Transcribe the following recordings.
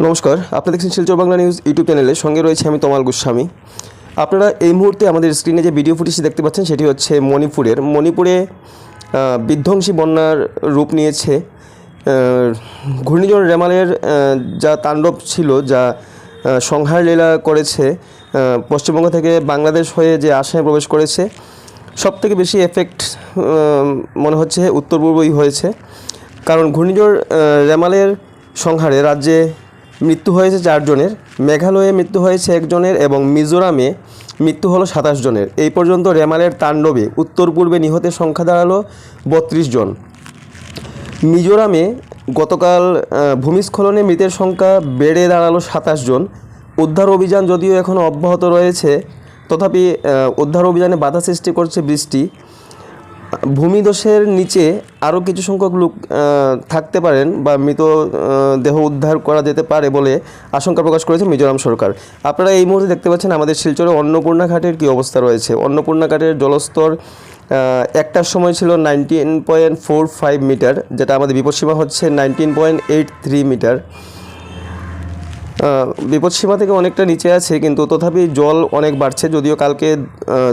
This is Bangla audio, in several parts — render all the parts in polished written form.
নমস্কার, আপনারা দেখছেন শিলচর বাংলা নিউজ ইউটিউব চ্যানেলে। সঙ্গে রয়েছে আমি তমাল গোস্বামী। আপনারা এই মুহূর্তে আমাদের স্ক্রিনে যে ভিডিও ফুটেজটি দেখতে পাচ্ছেন সেটি হচ্ছে মণিপুরে বিধ্বংসী বন্যার রূপ নিয়েছে। ঘূর্ণিঝড় রেমালের যা তাণ্ডব ছিল, যা সংহার লীলা করেছে, পশ্চিমবঙ্গ থেকে বাংলাদেশ হয়ে যে আসামে প্রবেশ করেছে, সবথেকে বেশি এফেক্ট মনে হচ্ছে উত্তর পূর্বই হয়েছে। কারণ ঘূর্ণিঝড় রেমালের সংহারে রাজ্যে মৃত্যু হয়েছে 4 জনের, মেঘালয়ে মৃত্যু হয়েছে 1 জনের এবং মিজোরামে মৃত্যু হলো 27 জনের। এই পর্যন্ত রেমালের তাণ্ডবে উত্তর পূর্বে নিহতের সংখ্যা দাঁড়ালো 32 জন। মিজোরামে গতকাল ভূমিস্খলনে মৃতের সংখ্যা বেড়ে দাঁড়ালো 27 জন। উদ্ধার অভিযান যদিও এখনও অব্যাহত রয়েছে, তথাপি উদ্ধার অভিযানে বাধা সৃষ্টি করছে বৃষ্টি। ভূমিধসের নিচে আরও কিছু সংখ্যক লোক থাকতে পারেন বা মৃত দেহ উদ্ধার করা যেতে পারে বলে আশঙ্কা প্রকাশ করেছে মিজোরাম সরকার। আপনারা এই মুহূর্তে দেখতে পাচ্ছেন আমাদের শিলচরে অন্নপূর্ণা ঘাটের কী অবস্থা রয়েছে। অন্নপূর্ণা ঘাটের জলস্তর একটার সময় ছিল 19.45 মিটার, যেটা আমাদের বিপদসীমা হচ্ছে 19.83 মিটার। বিপদসীমা থেকে অনেকটা নিচে আছে, কিন্তু তথাপি জল অনেক বাড়ছে। যদিও কালকে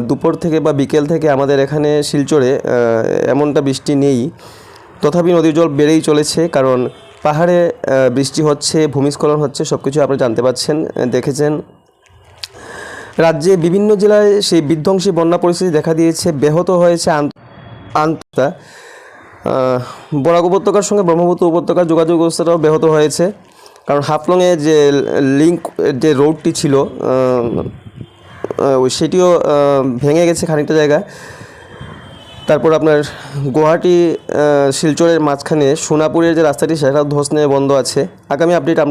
দুপুর থেকে বা বিকেল থেকে আমাদের এখানে শিলচরে এমনটা বৃষ্টি নেই, তথাপি নদীর জল বেড়েই চলেছে। কারণ পাহাড়ে বৃষ্টি হচ্ছে, ভূমিস্খলন হচ্ছে, সব কিছু আপনারা জানতে পারছেন, দেখেছেন। রাজ্যে বিভিন্ন জেলায় সেই বিধ্বংসী বন্যা পরিস্থিতি দেখা দিয়েছে, ব্যাহত হয়েছে আন্তঃ বরাক উপত্যকার সঙ্গে ব্রহ্মপুত্র উপত্যকার যোগাযোগ ব্যবস্থাটাও ব্যাহত হয়েছে। কারণ হাফলংয়ে যে লিঙ্ক যে রোডটি ছিল সেটিও ভেঙে গেছে খানিকটা জায়গা। তারপর আপনার গুয়াহাটি শিলচরের মাঝখানে সোনাপুরের যে রাস্তাটি সেটাও ধস নিয়ে বন্ধ আছে। আগামী আপডেট আমরা